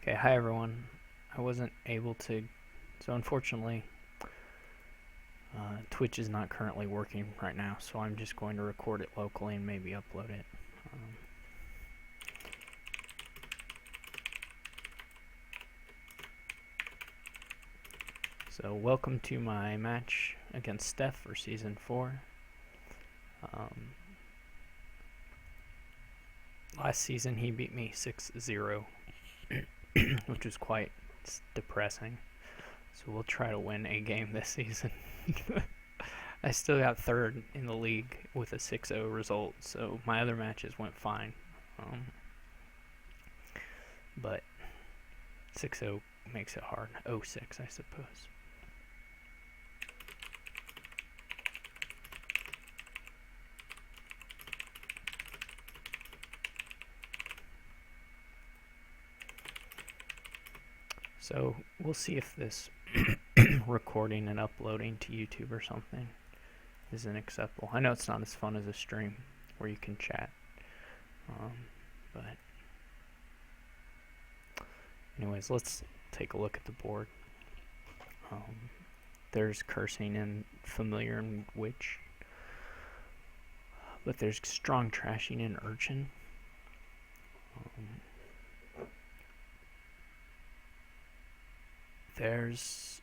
Okay, hi everyone. I wasn't able to, so unfortunately, Twitch is not currently working right now, so I'm just going to record it locally and maybe upload it. So welcome to my match against Stef for Season 4. Last season he beat me 6-0, which was quite depressing. So we'll try to win a game this season. I still got third in the league with a 6-0 result, so my other matches went fine. But 6-0 makes it hard. 0-6, I suppose. So we'll see if this recording and uploading to YouTube or something isn't acceptable. I know it's not as fun as a stream where you can chat, but anyways, let's take a look at the board. There's cursing and familiar and witch, but there's strong trashing and urchin. There's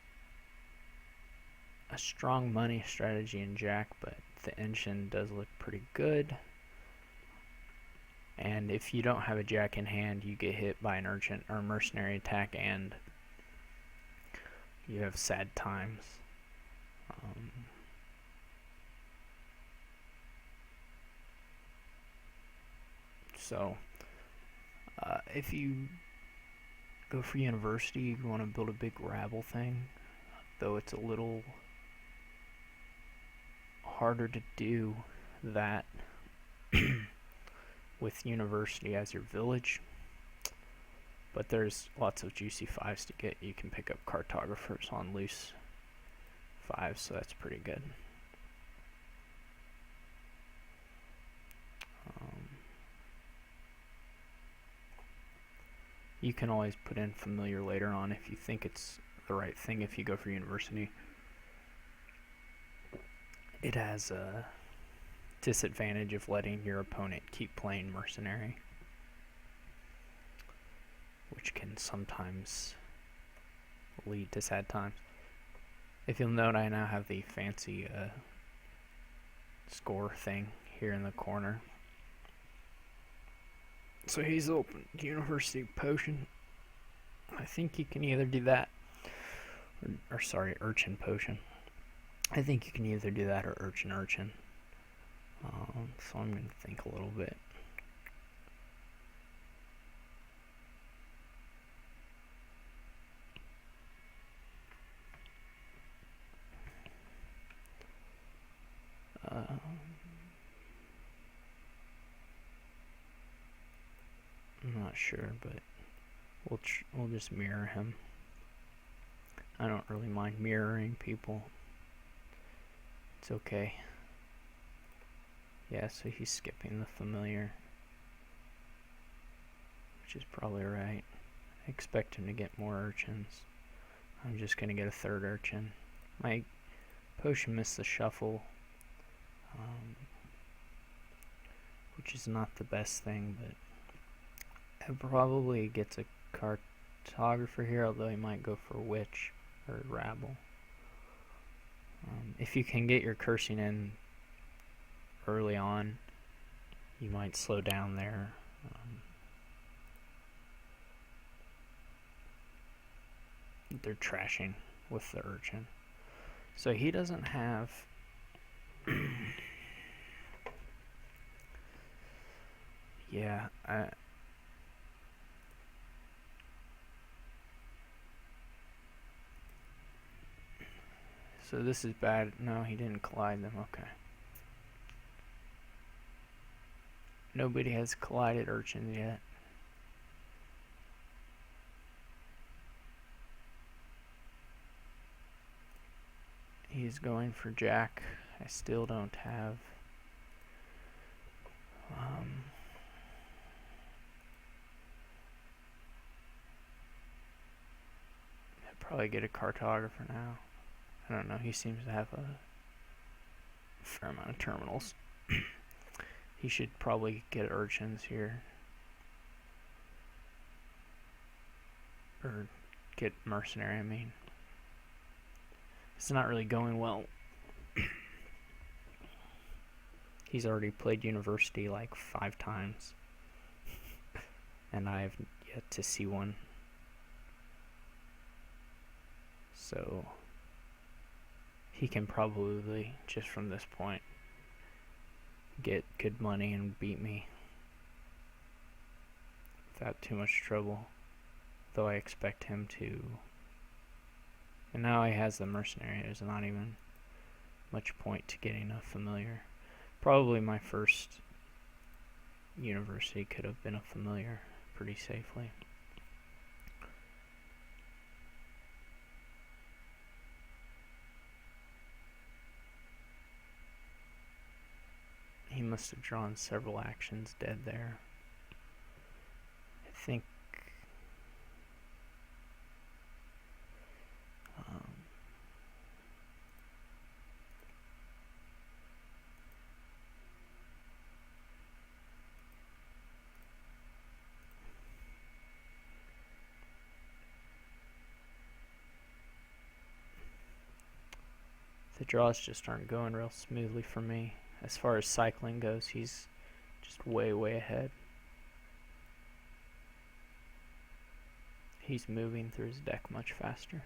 a strong money strategy in Jack, but the engine does look pretty good. And if you don't have a Jack in hand, you get hit by an urchin or mercenary attack, and you have sad times. So if you go for university, you want to build a big rabble thing, though it's a little harder to do that with university as your village, but there's lots of juicy 5s to get. You can pick up cartographers on loose 5s, so that's pretty good. You can always put in familiar later on if you think it's the right thing. If you go for university, it has a disadvantage of letting your opponent keep playing mercenary, which can sometimes lead to sad times. If you'll note, I now have the fancy score thing here in the corner. So he's open university potion. I think you can either do that or sorry, urchin potion. I think you can either do that or urchin. So I'm going to think a little bit. I'm not sure, but we'll just mirror him. I don't really mind mirroring people. It's okay. Yeah, so he's skipping the familiar, which is probably right. I expect him to get more urchins. I'm just going to get a third urchin. My potion missed the shuffle, which is not the best thing, but it probably gets a cartographer here, although he might go for witch or rabble. If you can get your cursing in early on, you might slow down there. They're trashing with the urchin. So he doesn't have yeah, so this is bad. No, he didn't collide them. Okay. Nobody has collided urchins yet. He's going for Jack. I still don't have probably get a cartographer now. I don't know, he seems to have a fair amount of terminals. He should probably get urchins here. Or get mercenary, I mean. It's not really going well. He's already played university like 5 times. And I have yet to see one. So he can probably, just from this point, get good money and beat me without too much trouble. Though I expect him to. And now he has the mercenary. There's not even much point to getting a familiar. Probably my first university could have been a familiar pretty safely. He must have drawn several actions dead there. I think the draws just aren't going real smoothly for me. As far as cycling goes, he's just way ahead. He's moving through his deck much faster.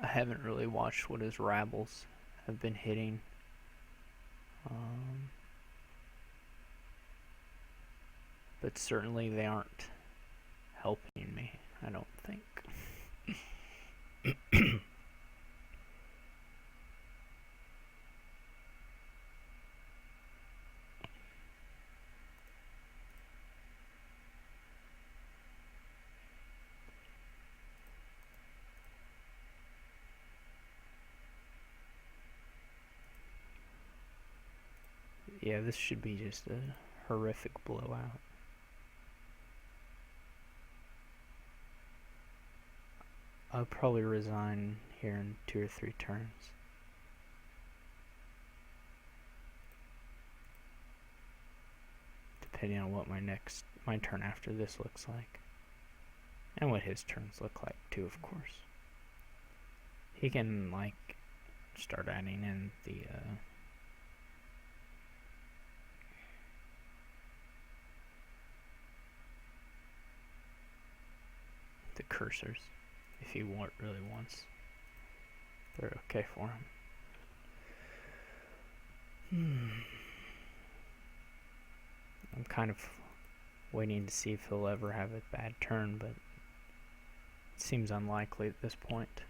I haven't really watched what his rabbles have been hitting. But certainly they aren't helping me, I don't think. Yeah, this should be just a horrific blowout. I'll probably resign here in 2 or 3 turns. Depending on what my turn after this looks like. And what his turns look like too, of course. He can like start adding in the cursors if he really wants. They're okay for him. I'm kind of waiting to see if he'll ever have a bad turn, but it seems unlikely at this point.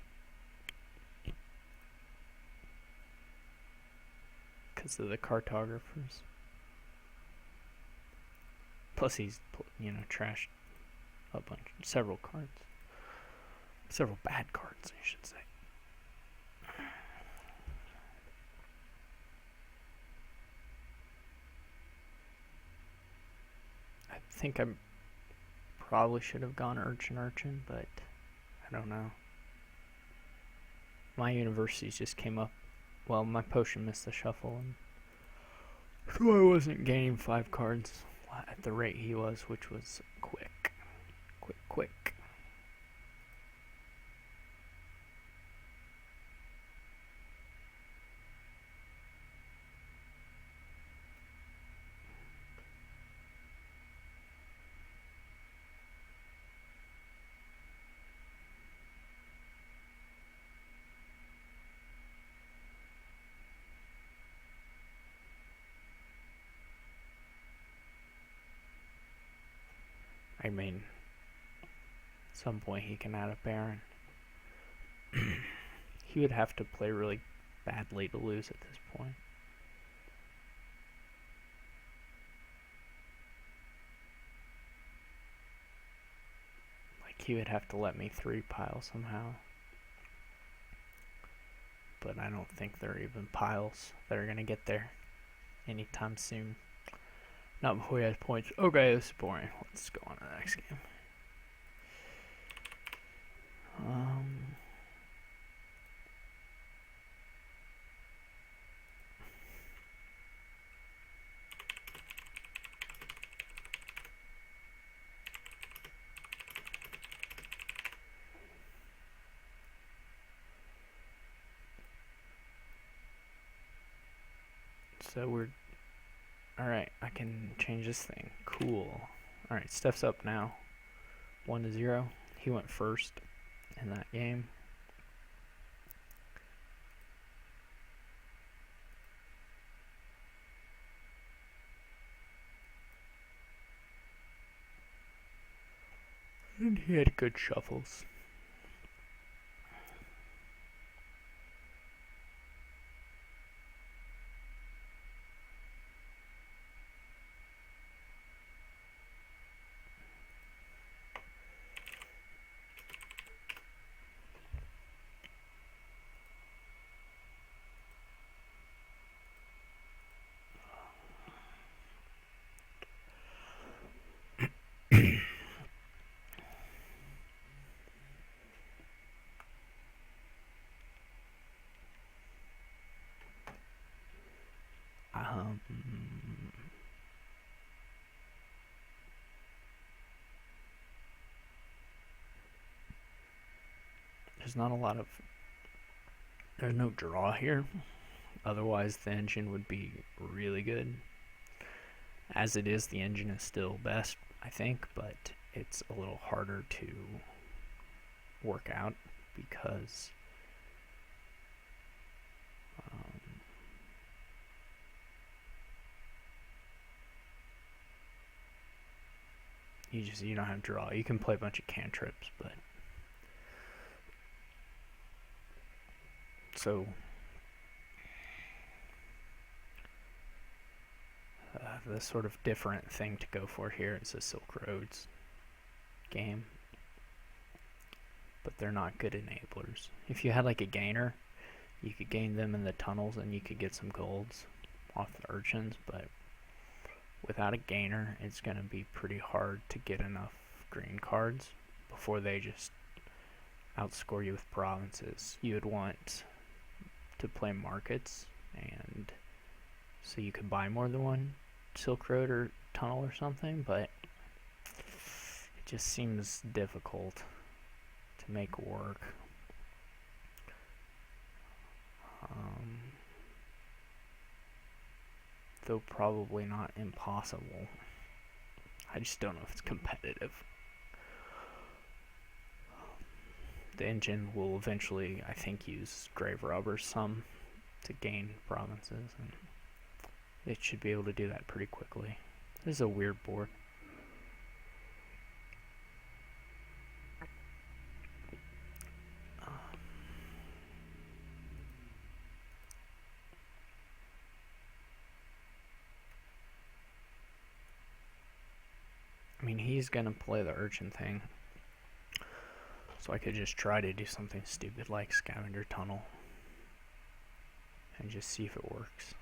Because of the cartographers. Plus he's, trashed several cards. Several bad cards, I should say. I think I probably should have gone Urchin, but I don't know. My universities just came up. Well, my potion missed the shuffle, and so I wasn't gaining 5 cards at the rate he was, which was quick. I mean, at some point he can add a Baron. He would have to play really badly to lose at this point. he would have to let me 3-pile somehow. But I don't think there are even piles that are going to get there anytime soon. Not before he has points. Okay, this is boring. Let's go on to the next game. So we're... Alright, I can change this thing. Cool. Alright, Stef's up now. 1-0. He went first in that game. And he had good shuffles. There's not a lot of... There's no draw here. Otherwise, the engine would be really good. As it is, the engine is still best, I think, but it's a little harder to work out because you don't have draw. You can play a bunch of cantrips, but so the sort of different thing to go for here is a Silk Roads game, but they're not good enablers. If you had like a gainer, you could gain them in the tunnels and you could get some golds off the urchins, but without a gainer, it's going to be pretty hard to get enough green cards before they just outscore you with provinces. You would want to play markets, and so you could buy more than one Silk Road or tunnel or something, but it just seems difficult to make work. Though probably not impossible. I just don't know if it's competitive. The engine will eventually, I think, use grave rubber some to gain provinces, and it should be able to do that pretty quickly. This is a weird board. I mean, he's gonna play the urchin thing, so I could just try to do something stupid like scavenger tunnel and just see if it works.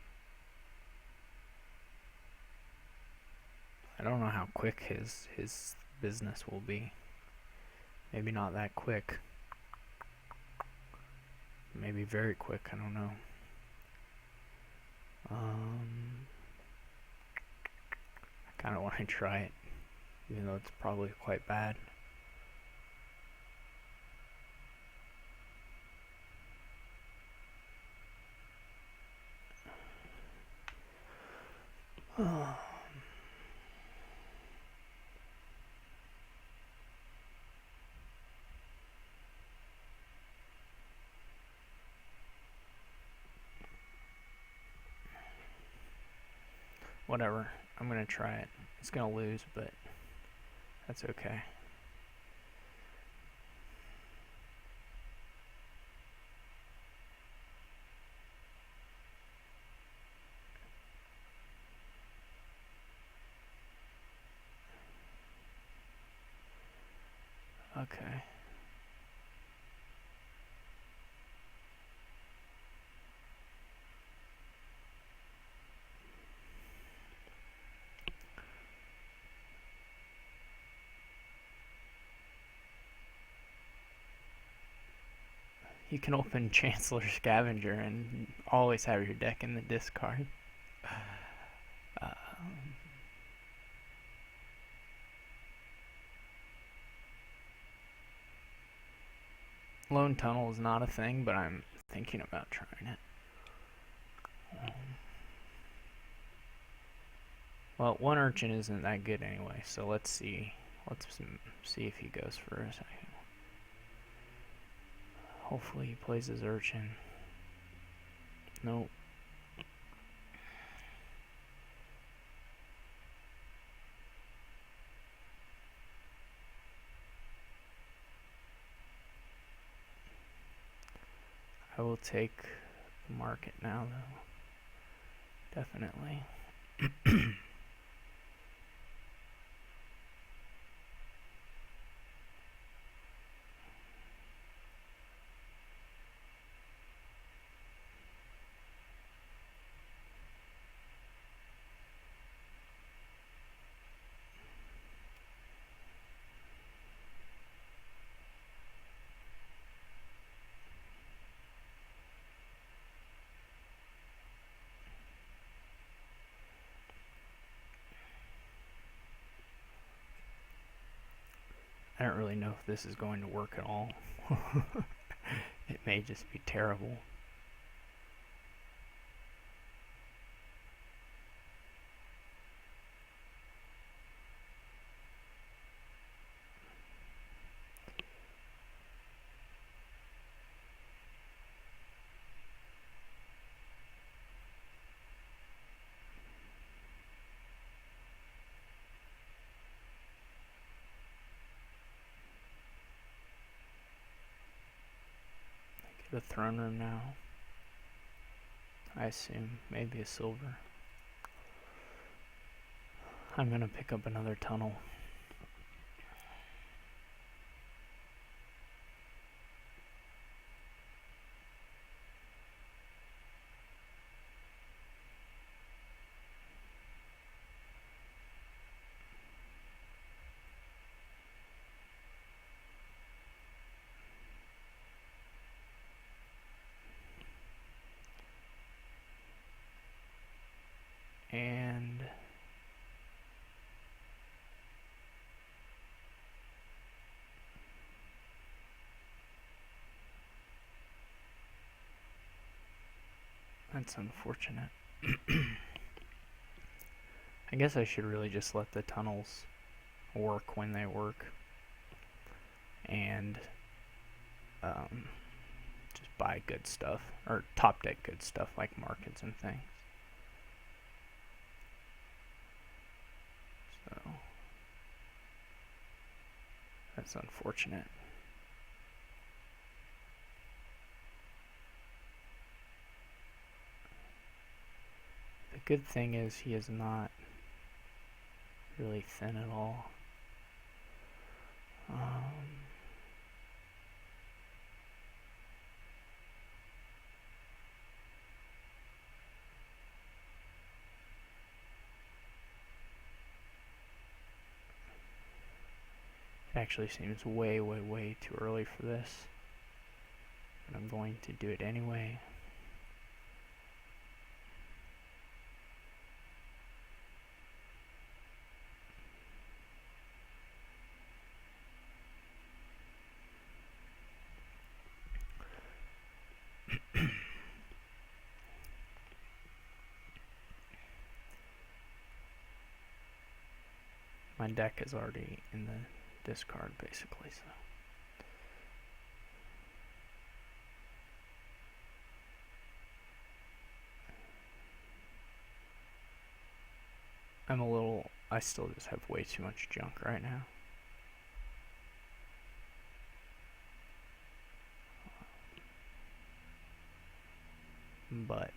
I don't know how quick his business will be. Maybe not that quick. Maybe very quick, I don't know. I kind of want to try it, even though it's probably quite bad. Whatever, I'm gonna try it. It's gonna lose, but that's okay. Okay. You can open Chancellor Scavenger and always have your deck in the discard. Lone Tunnel is not a thing, but I'm thinking about trying it. Well, one Urchin isn't that good anyway, so let's see. Let's see if he goes for a second. Hopefully he plays his Urchin. Nope. I will take the market now, though. Definitely. I don't really know if this is going to work at all. It may just be terrible. The throne room now. I assume maybe a silver. I'm gonna pick up another tunnel. And that's unfortunate. I guess I should really just let the tunnels work when they work. And just buy good stuff, or top deck good stuff like markets and things. So that's unfortunate. The good thing is he is not really thin at all. It actually seems way too early for this, but I'm going to do it anyway. My deck is already in the discard basically, so. I still just have way too much junk right now. But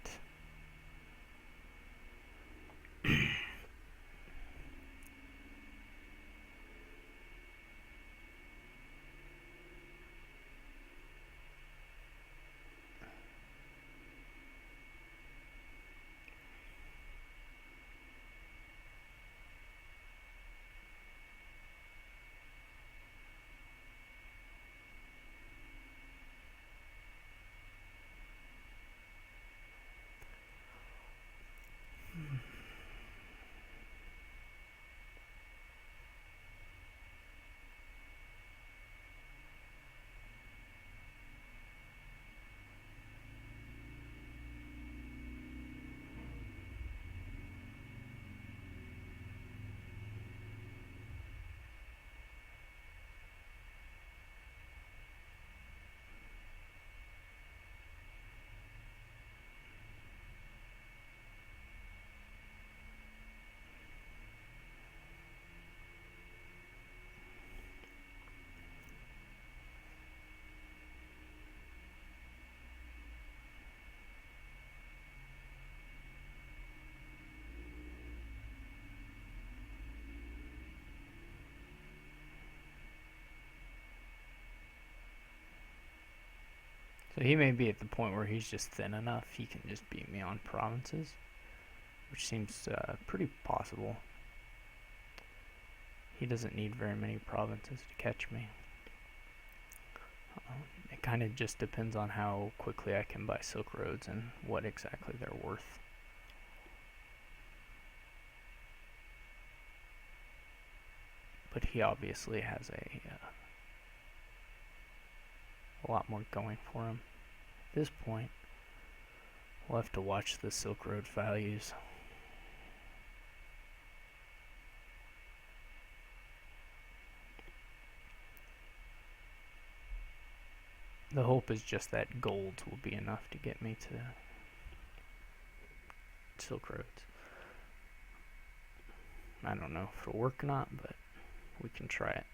So he may be at the point where he's just thin enough he can just beat me on provinces, which seems pretty possible. He doesn't need very many provinces to catch me. It kind of just depends on how quickly I can buy Silk Roads and what exactly they're worth. But he obviously has a lot more going for him. At this point, we'll have to watch the Silk Road values. The hope is just that gold will be enough to get me to Silk Roads. I don't know if it'll work or not, but we can try it.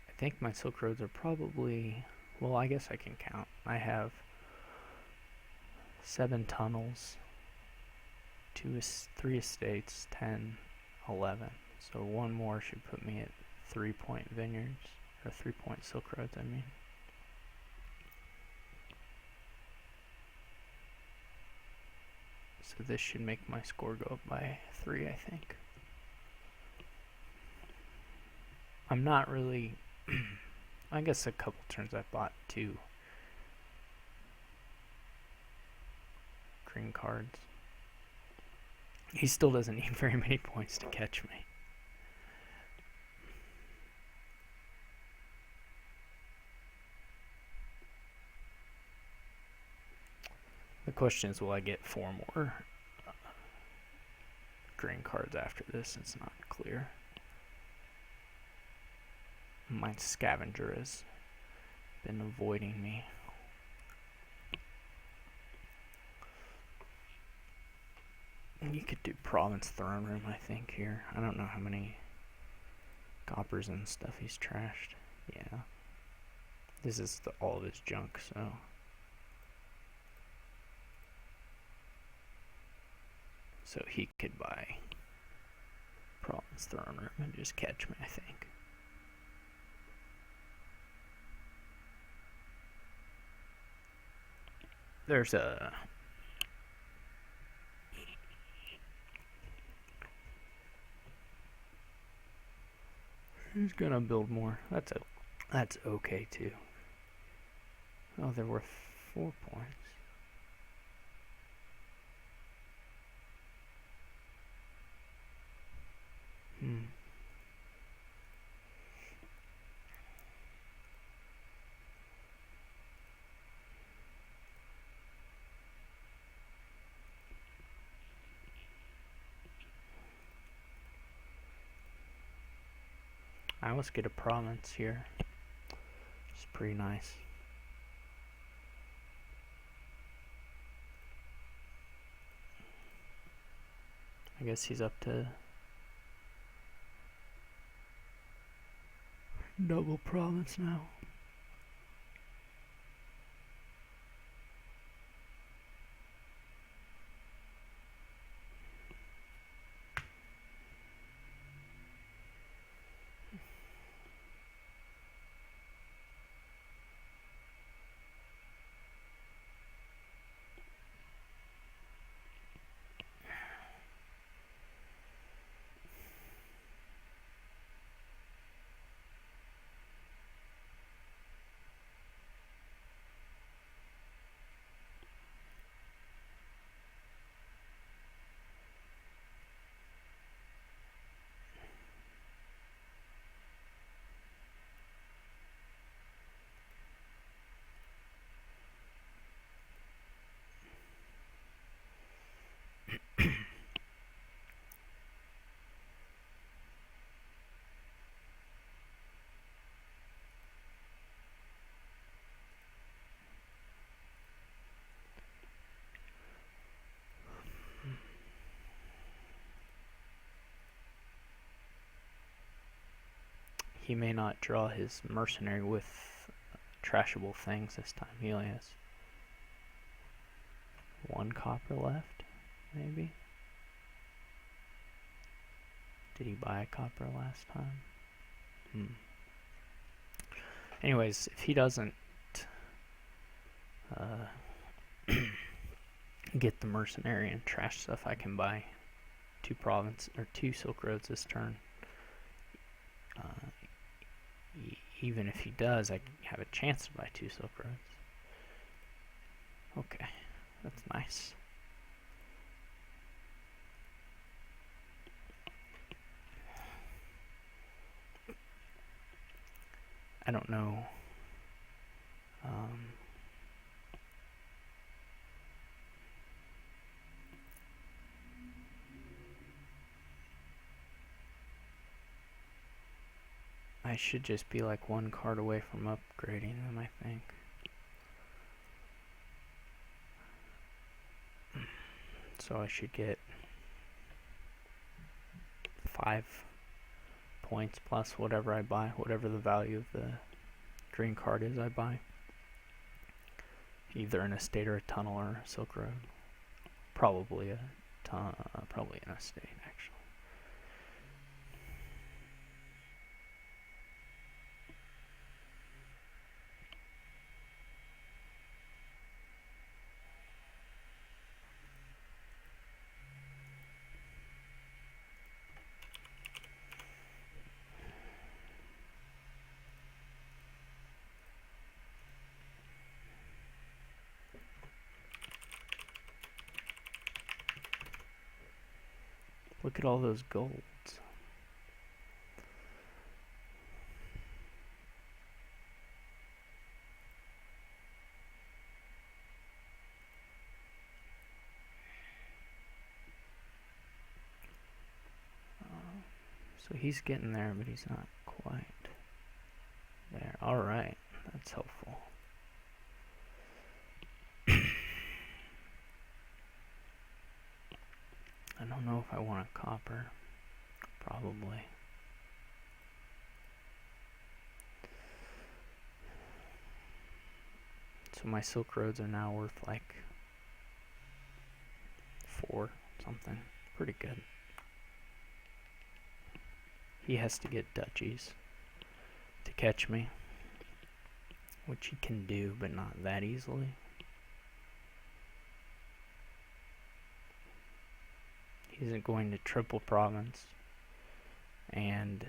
I think my Silk Roads are probably, well, I guess I can count. I have 7 tunnels, 3 estates, 10, 11. So one more should put me at 3-point vineyards, or 3-point Silk Roads, I mean. So this should make my score go up by 3, I think. I'm not really, I guess a couple turns I bought 2 green cards. He still doesn't need very many points to catch me. The question is, will I get 4 more green cards after this? It's not clear. My scavenger has been avoiding me. You could do province throne room, I think, here. I don't know how many coppers and stuff he's trashed. Yeah. This is all of his junk, so. So he could buy province throne room and just catch me, I think. There's a who's gonna build more? That's okay too. Oh, they're worth 4 points. I always get a province here. It's pretty nice. I guess he's up to double province now. He may not draw his mercenary with trashable things this time. He only has 1 copper left, maybe? Did he buy a copper last time? Anyways, if he doesn't get the mercenary and trash stuff, I can buy 2 Silk Roads this turn. Even if he does, I have a chance to buy 2 Silk Roads. Okay, that's nice. I don't know. I should just be like 1 card away from upgrading them, I think. So I should get 5 points plus whatever I buy, whatever the value of the green card is I buy. Either an estate or a tunnel or a Silk Road. Probably an estate, actually. Look at all those golds. So he's getting there, but he's not quite there. Alright, that's helpful. I don't know if I want a copper. Probably. So my Silk Roads are now worth like 4 something. Pretty good. He has to get duchies to catch me, which he can do, but not that easily. He isn't going to triple province, and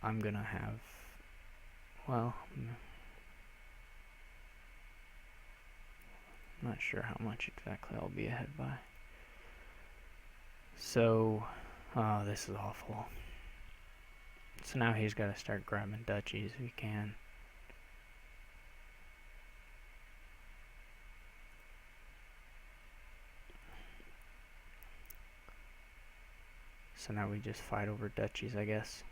I'm gonna have, well, I'm not sure how much exactly I'll be ahead by. So, oh, this is awful. So now he's got to start grabbing duchies if he can. So now we just fight over duchies, I guess.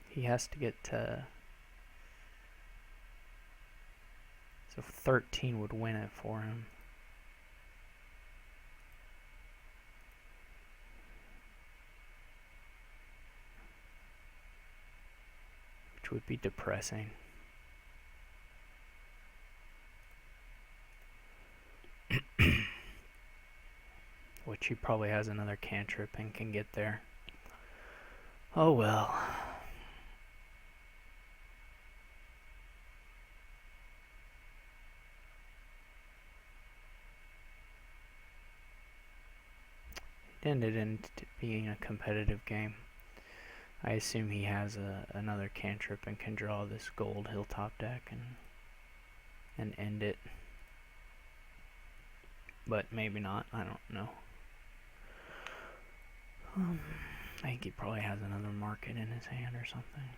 He has to get to, so 13 would win it for him. Which would be depressing. Which he probably has another cantrip and can get there. Oh well. It ended into being a competitive game. I assume he has another cantrip and can draw this gold hilltop deck and end it. But maybe not, I don't know. I think he probably has another market in his hand or something.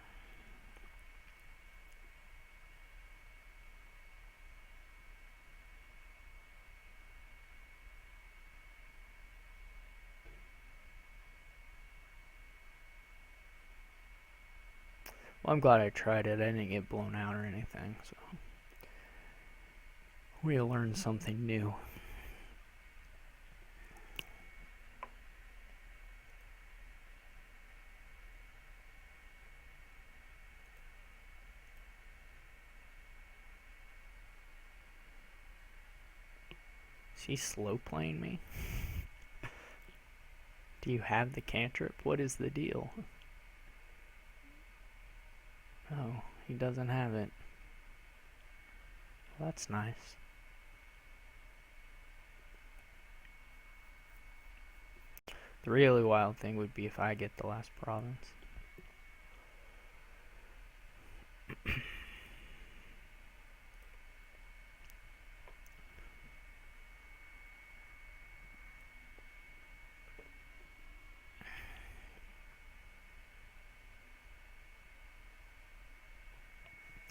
Well, I'm glad I tried it. I didn't get blown out or anything, so we learned something new. Is he slow playing me? Do you have the cantrip? What is the deal? Oh, he doesn't have it. Well, that's nice. The really wild thing would be if I get the last province.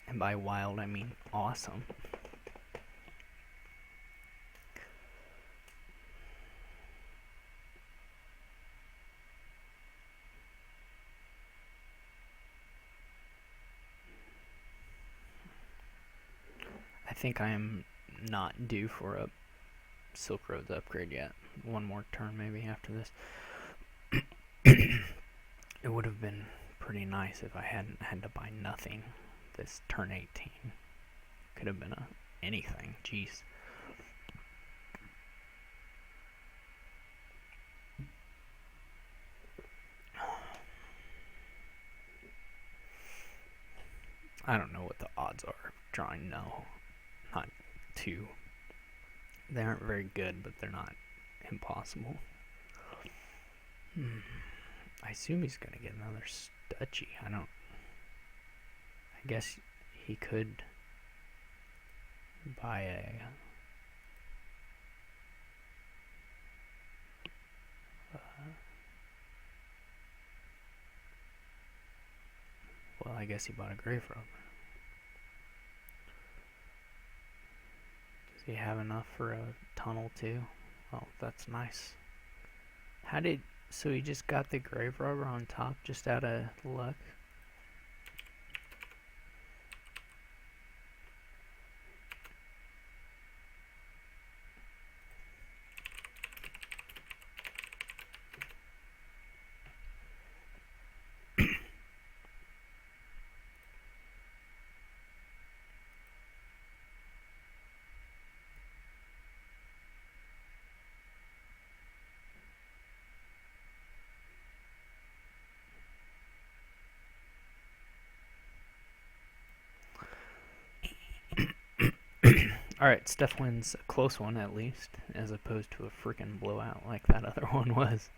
And by wild, I mean awesome. I think I am not due for a Silk Roads upgrade yet. One more turn maybe after this. It would have been pretty nice if I hadn't had to buy nothing this turn 18. Could have been anything. Jeez. I don't know what the odds are of drawing no. Not two. They aren't very good, but they're not impossible. I assume he's gonna get another Stutchy. I guess he could buy a well, I guess he bought a Grave Robber. Does he have enough for a tunnel too? Oh, that's nice. So he just got the Grave Robber on top just out of luck? Alright, Stef wins a close one at least, as opposed to a freaking blowout like that other one was.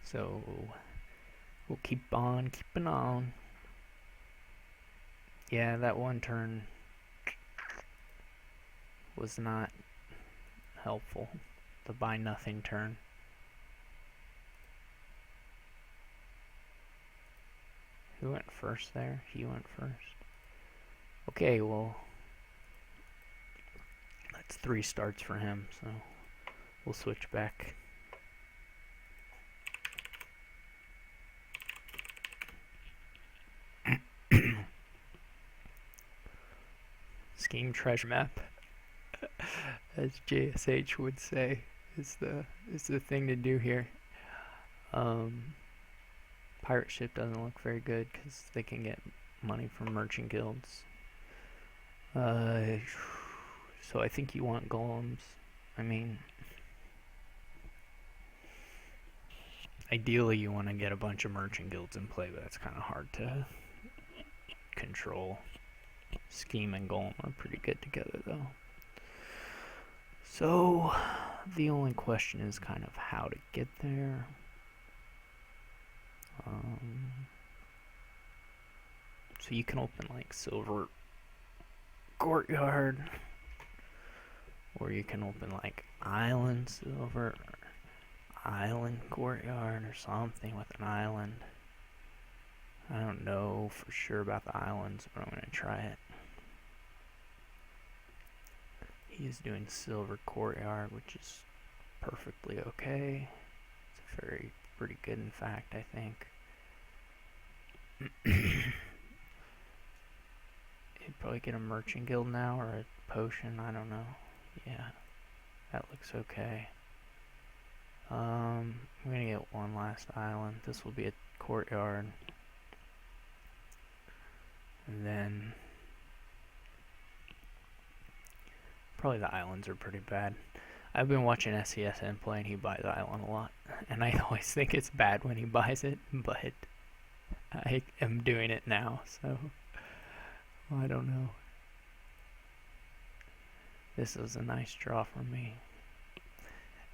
So, we'll keep on keeping on. Yeah, that one turn was not helpful. The buy nothing turn. Who went first there? He went first. Okay, well, that's 3 starts for him, so we'll switch back. Scheme treasure map, as JSH would say, is the thing to do here. Pirate ship doesn't look very good because they can get money from merchant guilds. So I think you want golems. I mean, ideally you want to get a bunch of merchant guilds in play, but that's kind of hard to control. Scheme and golem are pretty good together though. So the only question is kind of how to get there. So you can open like Silver Courtyard, or you can open like Island Silver, or Island Courtyard, or something with an island. I don't know for sure about the islands, but I'm going to try it. He's doing Silver Courtyard, which is perfectly okay. It's a very pretty good, in fact, I think. You'd probably get a merchant guild now, or a potion, I don't know. Yeah, that looks okay. I'm gonna get one last island. This will be a courtyard. And then probably the islands are pretty bad. I've been watching SCSN play and he buys island a lot. And I always think it's bad when he buys it, but I am doing it now, so I don't know. This was a nice draw for me.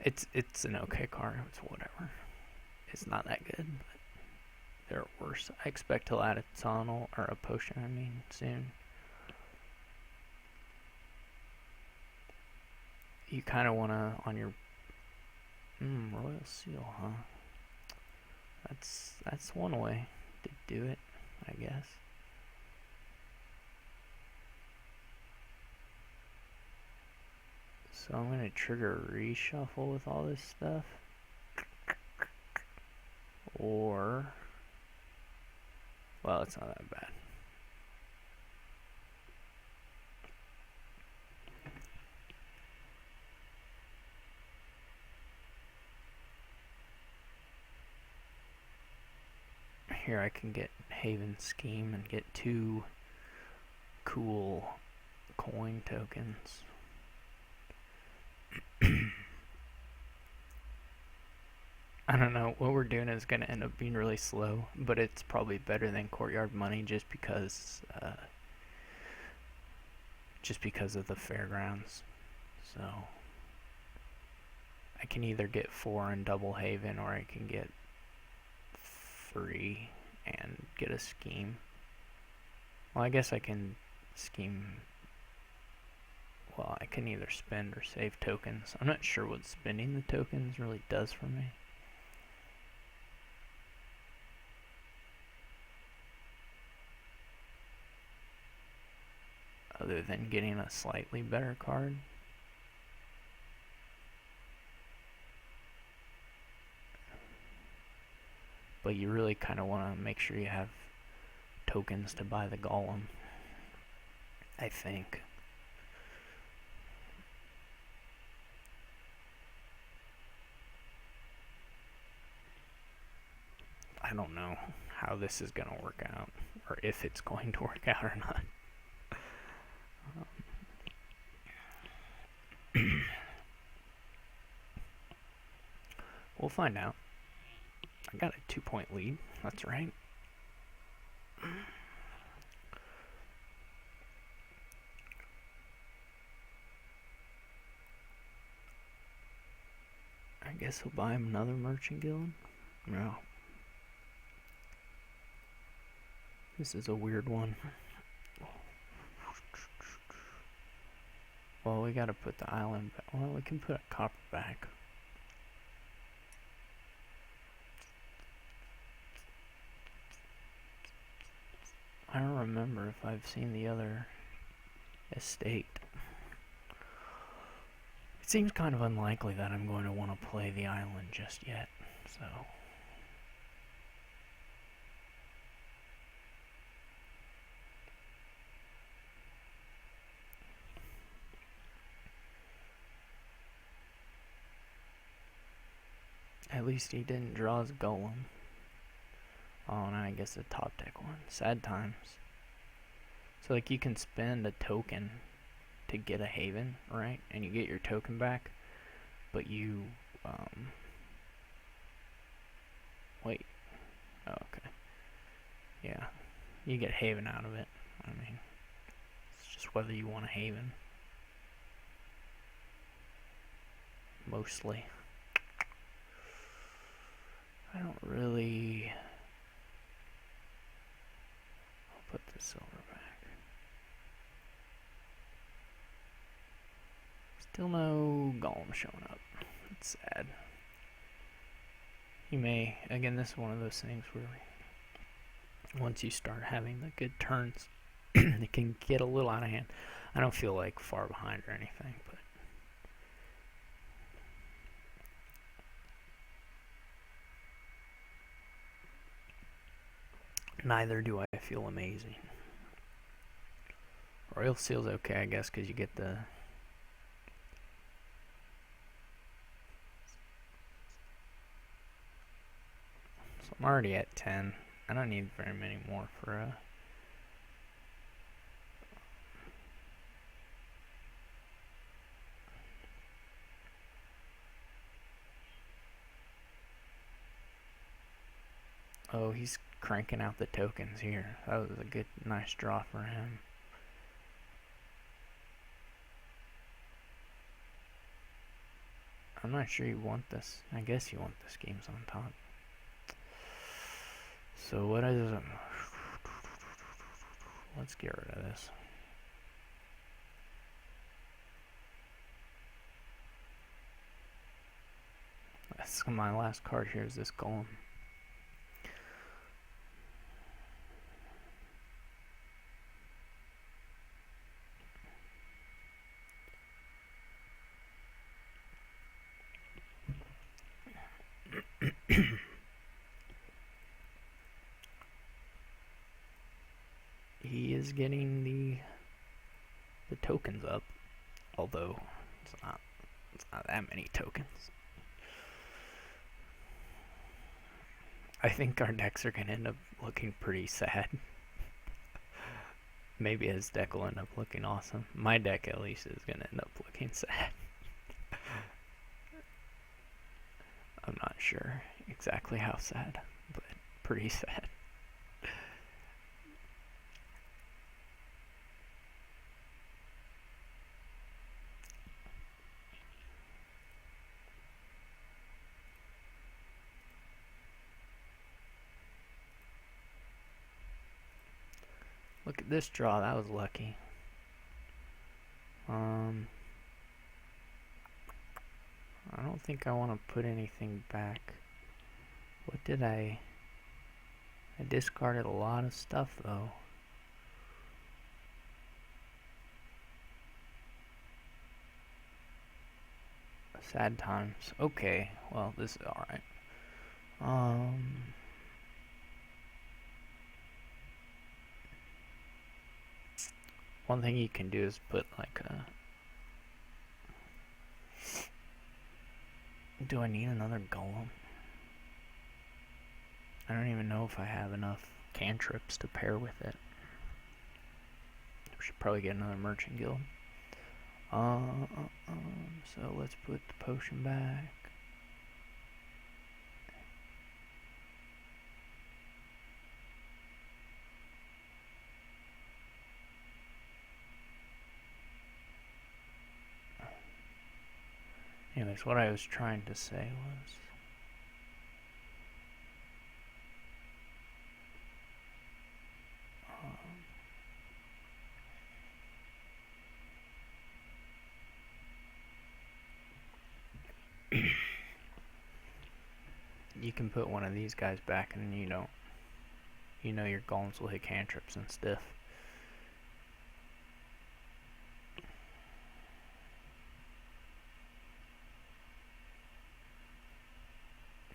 It's an okay card, it's whatever. It's not that good, but there are worse. I expect he'll add a tunnel, or a potion, I mean, soon. You kind of want to, on your Royal Seal, huh? That's one way to do it, I guess. So I'm going to trigger a reshuffle with all this stuff. Or, well, it's not that bad. Here I can get Haven Scheme and get 2 cool coin tokens. I don't know, what we're doing is going to end up being really slow, but it's probably better than Courtyard Money just because of the fairgrounds. So I can either get 4 and double Haven, or I can get 3 and get a scheme. Well, I guess I can scheme. Well, I can either spend or save tokens. I'm not sure what spending the tokens really does for me. Other than getting a slightly better card. But you really kind of want to make sure you have tokens to buy the golem, I think. I don't know how this is going to work out, or if it's going to work out or not. We'll find out. I got a 2-point lead, that's right. I guess we'll buy him another merchant guild. No. This is a weird one. Well, we gotta put the island back. Well, we can put a copper back. I don't remember if I've seen the other estate. It seems kind of unlikely that I'm going to want to play the island just yet, so. At least he didn't draw his golem. Oh, and I guess the top deck one. Sad times. So, like, you can spend a token to get a haven, right? And you get your token back, but you, wait. Oh, okay. Yeah. You get haven out of it. I mean, it's just whether you want a haven. Mostly. I don't really. I'll put the silver back. Still no golem showing up. It's sad. You may, again, this is one of those things where once you start having the good turns, it can get a little out of hand. I don't feel like far behind or anything, but Neither do I feel amazing. Royal Seal's okay, I guess, because you get the... So I'm already at 10. I don't need very many more for Oh, he's cranking out the tokens here. That was a good, nice draw for him. I'm not sure you want this. I guess you want the schemes on top. So what is it? Let's get rid of this. That's my last card here is this golem. He is getting the tokens up, although it's not that many tokens. I think our decks are gonna end up looking pretty sad. Maybe his deck will end up looking awesome. My deck at least is gonna end up looking sad. I'm not sure exactly how sad, but pretty sad. Look at this draw, that was lucky. I don't think I want to put anything back. What did I discarded a lot of stuff though. Sad times. Okay, well this is alright. One thing you can do is put like a... Do I need another golem? I don't even know if I have enough cantrips to pair with it. We should probably get another merchant guild. So let's put the potion back. Anyways, what I was trying to say was... you can put one of these guys back and you know your golems will hit cantrips and stuff.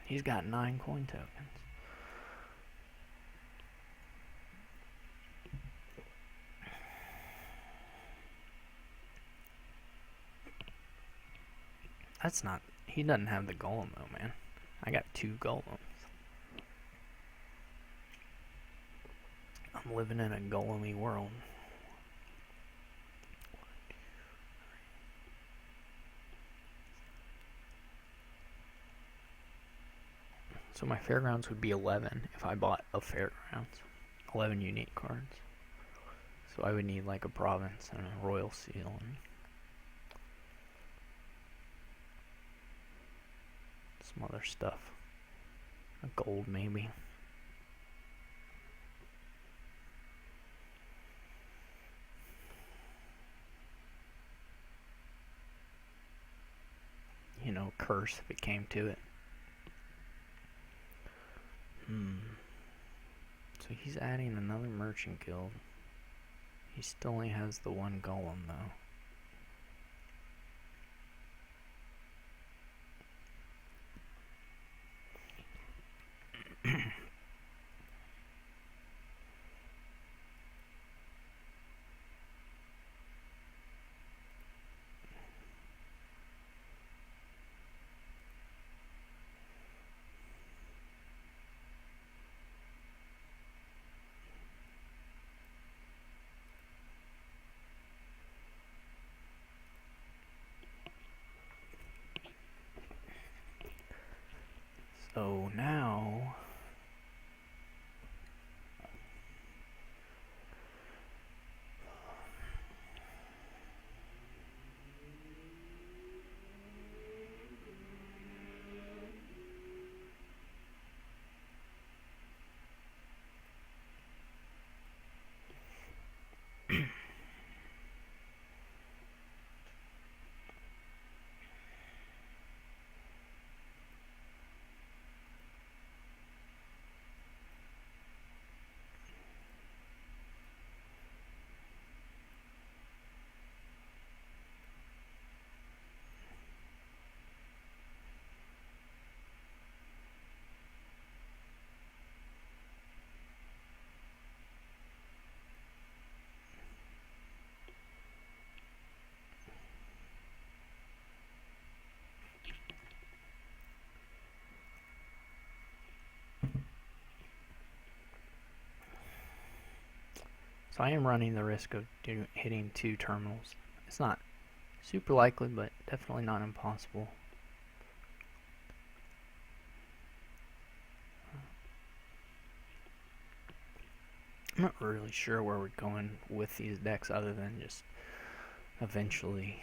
He's got 9 coin tokens. That's not... He doesn't have the golem though, man. I got 2 golems. I'm living in a golemy world. So my fairgrounds would be 11 if I bought a fairgrounds. 11 unique cards. So I would need like a province and a royal seal and some other stuff. A gold maybe. You know, curse if it came to it. So he's adding another merchant guild. He still only has the 1 golem though. So I am running the risk of hitting 2 terminals. It's not super likely, but definitely not impossible. I'm not really sure where we're going with these decks other than just eventually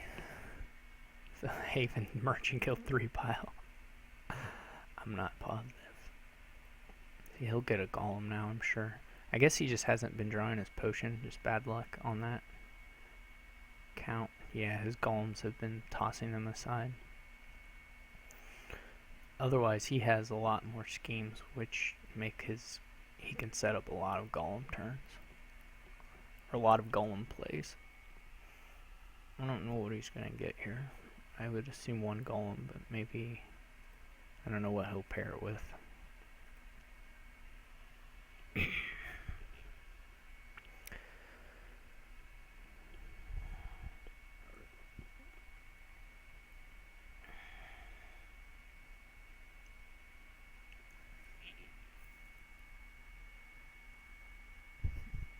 the Haven Merchant Guild 3 pile. I'm not positive. See, he'll get a Golem now, I'm sure. I guess he just hasn't been drawing his potion. Just bad luck on that count. Yeah, his Golems have been tossing them aside. Otherwise, he has a lot more schemes, which make his... he can set up a lot of Golem turns. Or a lot of Golem plays. I don't know what he's going to get here. I would assume 1 Golem, but maybe... I don't know what he'll pair it with.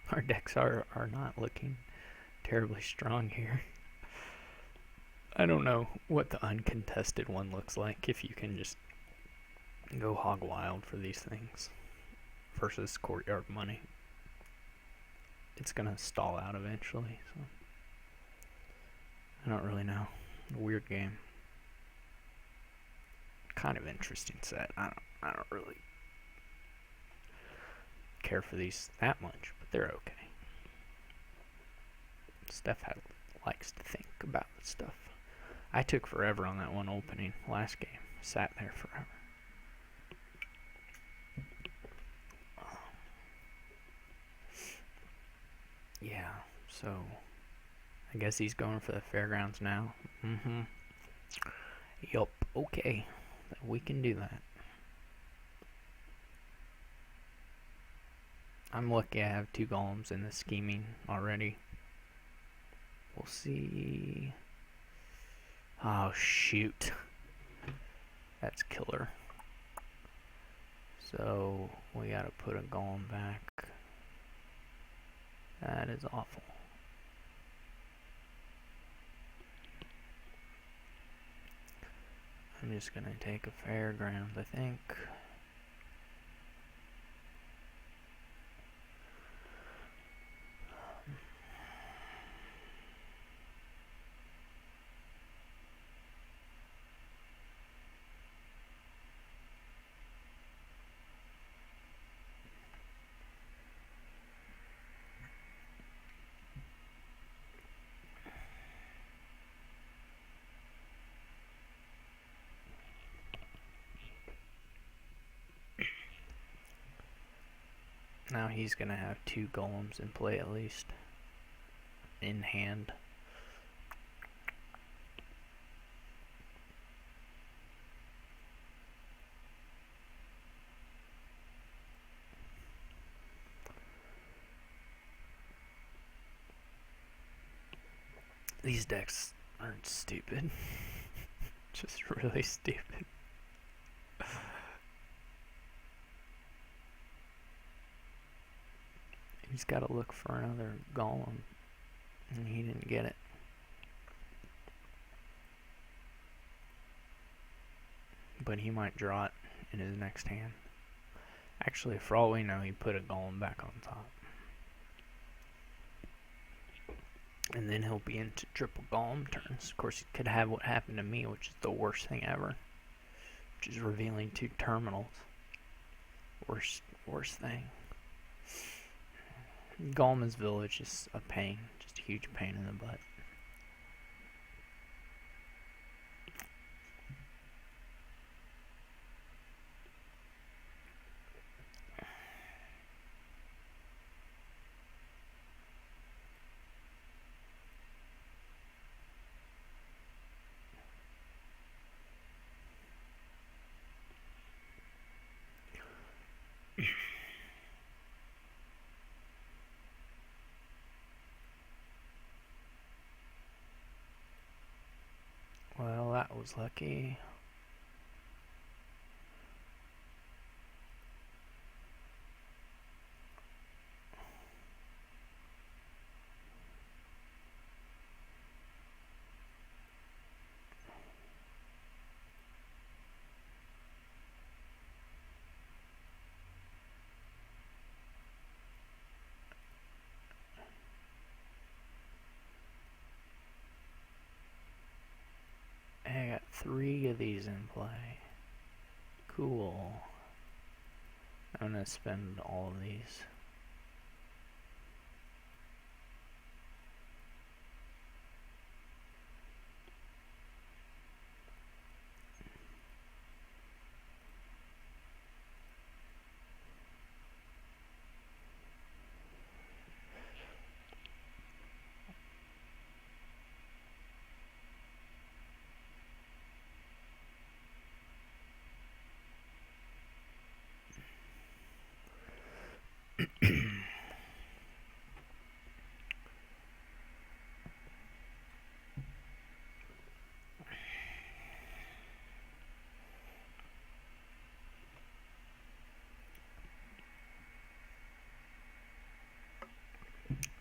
Our decks are not looking terribly strong here. I don't know what the uncontested one looks like if you can just go hog wild for these things versus Courtyard Money. It's gonna stall out eventually, so I don't really know. A weird game. Kind of interesting set. I don't really care for these that much, but they're okay. Stef likes to think about stuff. I took forever on that one opening last game. Sat there forever. Yeah, so I guess he's going for the fairgrounds now. Yup, okay. We can do that. I'm lucky I have 2 Golems in the scheming already. We'll see. Oh, shoot. That's killer. So, we gotta put a Golem back. That is awful. I'm just gonna take a fairgrounds, I think. Now he's gonna have 2 Golems in play at least. In hand. These decks aren't stupid. Just really stupid. He's got to look for another Golem, and he didn't get it. But he might draw it in his next hand. Actually, for all we know, he put a Golem back on top. And then he'll be into triple Golem turns. Of course, he could have what happened to me, which is the worst thing ever. Which is revealing 2 terminals. Worst thing. Goleman's Village is a pain. Just a huge pain in the butt. Well, that was lucky. 3 of these in play. Cool. I'm gonna spend all of these.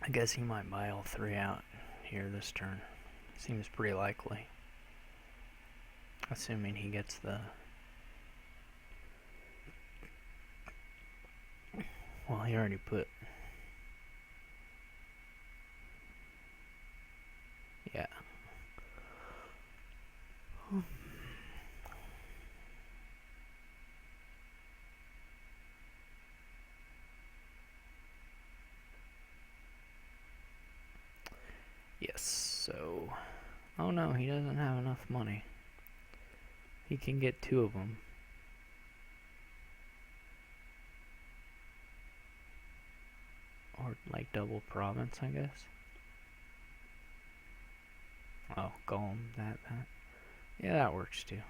I guess he might buy all 3 out here this turn. Seems pretty likely. Assuming he gets the... Well, he already put... Yeah. Yes, so... Oh no, he doesn't have enough money. He can get 2 of them. Or like double province, I guess. Oh, golem, that. Yeah, that works too.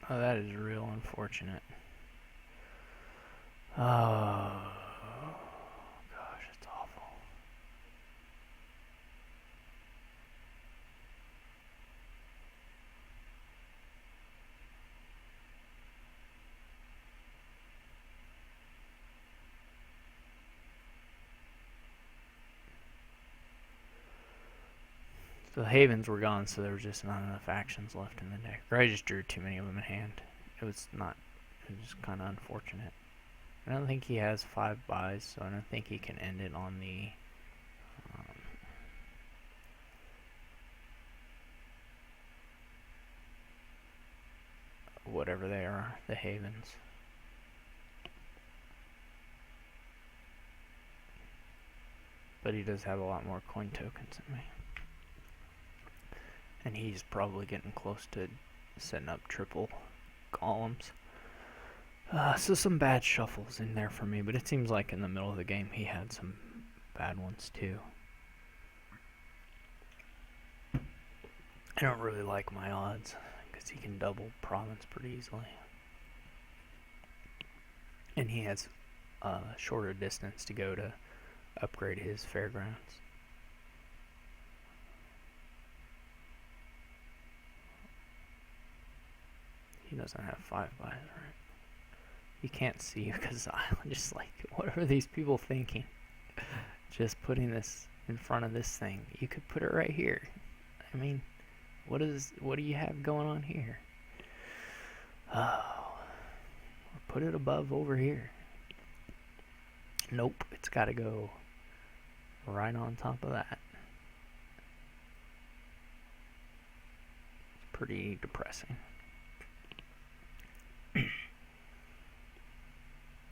Oh, that is real unfortunate. Oh, gosh, it's awful. So the havens were gone, so there was just not enough actions left in the deck. Or I just drew too many of them in hand. It was just kind of unfortunate. I don't think he has 5 buys, so I don't think he can end it on the whatever they are, the havens. But he does have a lot more coin tokens than me. And he's probably getting close to setting up triple columns. So some bad shuffles in there for me, but it seems like in the middle of the game he had some bad ones too. I don't really like my odds, because he can double province pretty easily. And he has a shorter distance to go to upgrade his fairgrounds. He doesn't have 5 buys, right? You can't see because I'm just like, what are these people thinking? Just putting this in front of this thing. You could put it right here. I mean, what do you have going on here? Oh, put it above over here. Nope, it's got to go right on top of that. It's pretty depressing.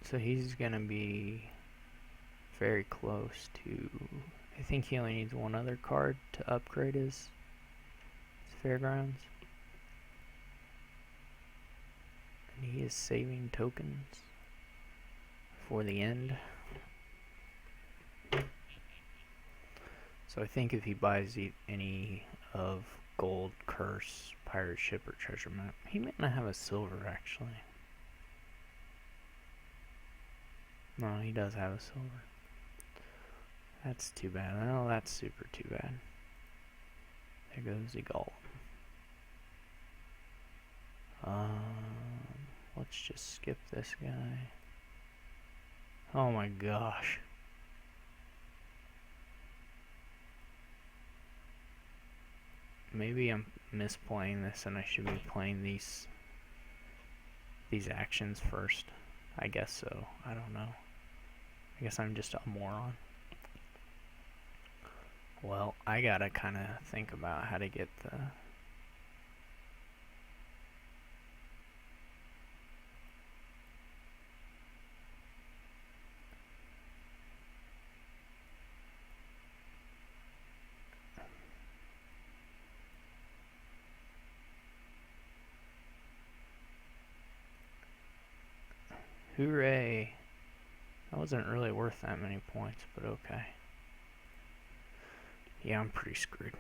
So he's gonna be very close to... I think he only needs 1 other card to upgrade his fairgrounds. And he is saving tokens for the end. So I think if he buys any of gold, curse, pirate ship, or treasure map, he may not have a silver actually. No, he does have a silver. That's too bad. Oh, that's super too bad. There goes the gold. Let's just skip this guy. Oh my gosh. Maybe I'm misplaying this and I should be playing these actions first. I guess so. I don't know. I guess I'm just a moron. Well, I gotta kind of think about how to get the... Hooray! That wasn't really worth that many points, but okay. Yeah, I'm pretty screwed.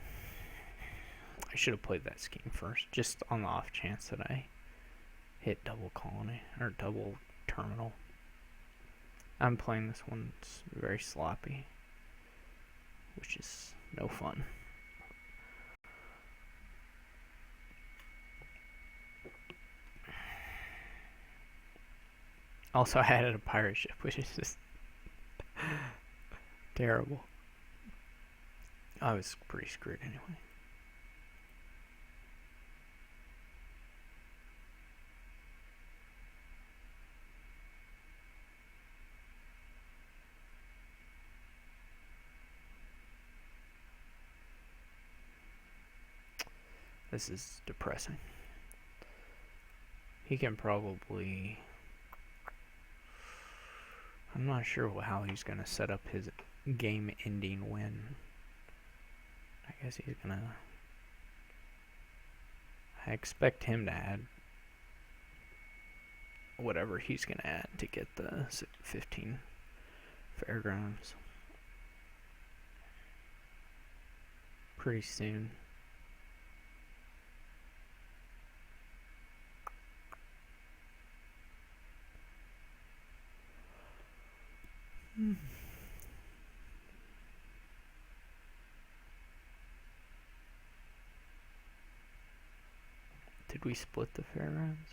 I should have played that scheme first, just on the off chance that I hit double colony, or double terminal. I'm playing this one, it's very sloppy, which is no fun. Also, I added a pirate ship, which is just terrible. I was pretty screwed anyway. This is depressing. He can probably... I'm not sure how he's going to set up his game-ending win. I guess he's going to... I expect him to add whatever he's going to add to get the 15 fairgrounds pretty soon. Did we split the fairgrounds?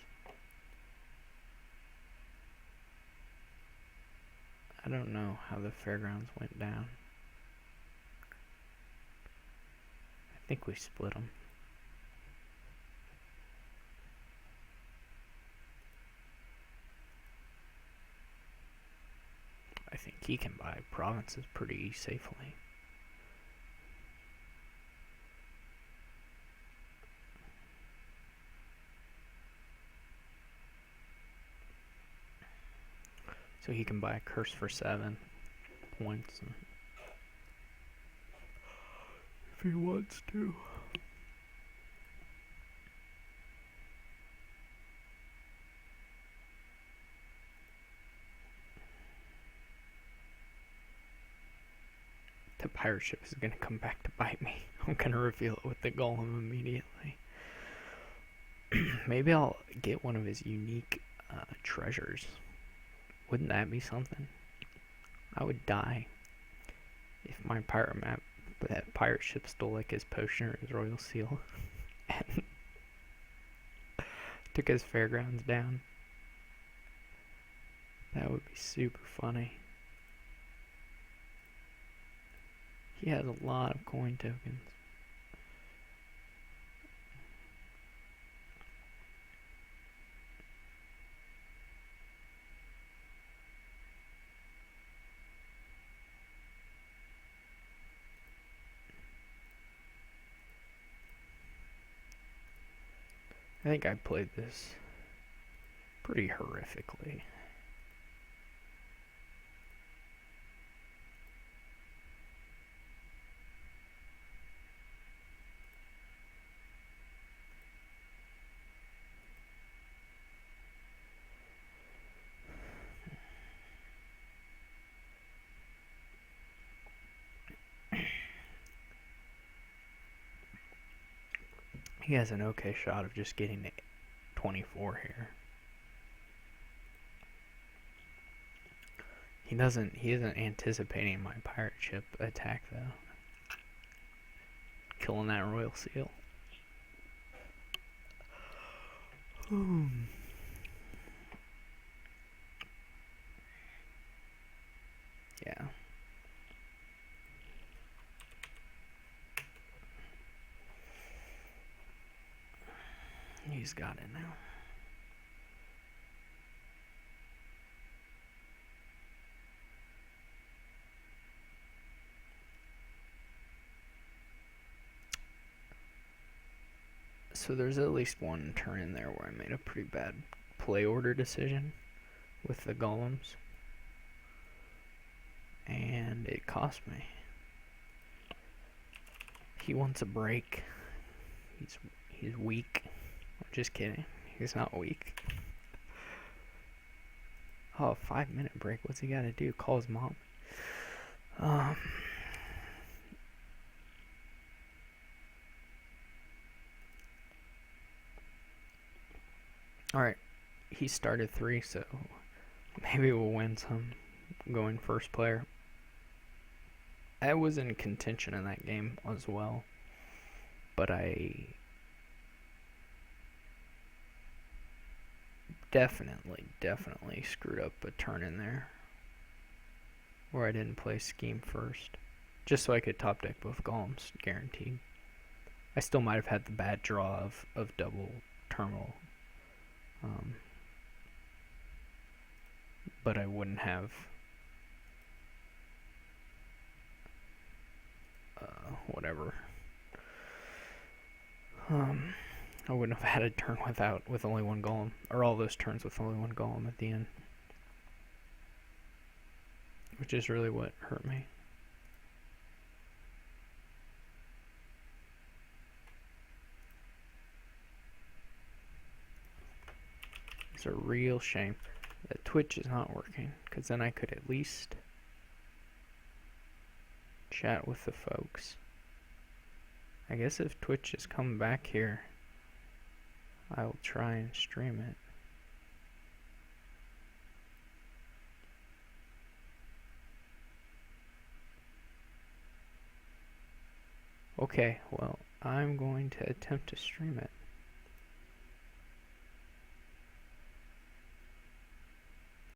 I don't know how the fairgrounds went down. I think we split them. I think he can buy provinces pretty safely. So he can buy a curse for 7 points if he wants to. The pirate ship is going to come back to bite me. I'm going to reveal it with the golem immediately. Maybe I'll get one of his unique treasures. Wouldn't that be something? I would die if my pirate map, that pirate ship stole like his potion or his royal seal and took his fairgrounds down. That would be super funny. He has a lot of coin tokens. I think I played this pretty horrifically. He has an okay shot of just getting to 24 here. He isn't anticipating my pirate ship attack though. Killing that royal seal. Yeah. He's got it now. So there's at least one turn in there where I made a pretty bad play order decision with the golems. And it cost me. He wants a break. He's weak. I'm just kidding. He's not weak. Oh, 5-minute break. What's he gotta do? Call his mom. Alright. He started 3, so maybe we'll win some going first player. I was in contention in that game as well, but I definitely screwed up a turn in there where I didn't play scheme first, just so I could top deck both golems, guaranteed. I still might have had the bad draw of double terminal, but I wouldn't have whatever. I wouldn't have had a turn with only one golem, or all those turns with only one golem at the end, which is really what hurt me. It's a real shame that Twitch is not working, because then I could at least chat with the folks. I guess if Twitch is coming back here, I'll try and stream it. Okay, well, I'm going to attempt to stream it.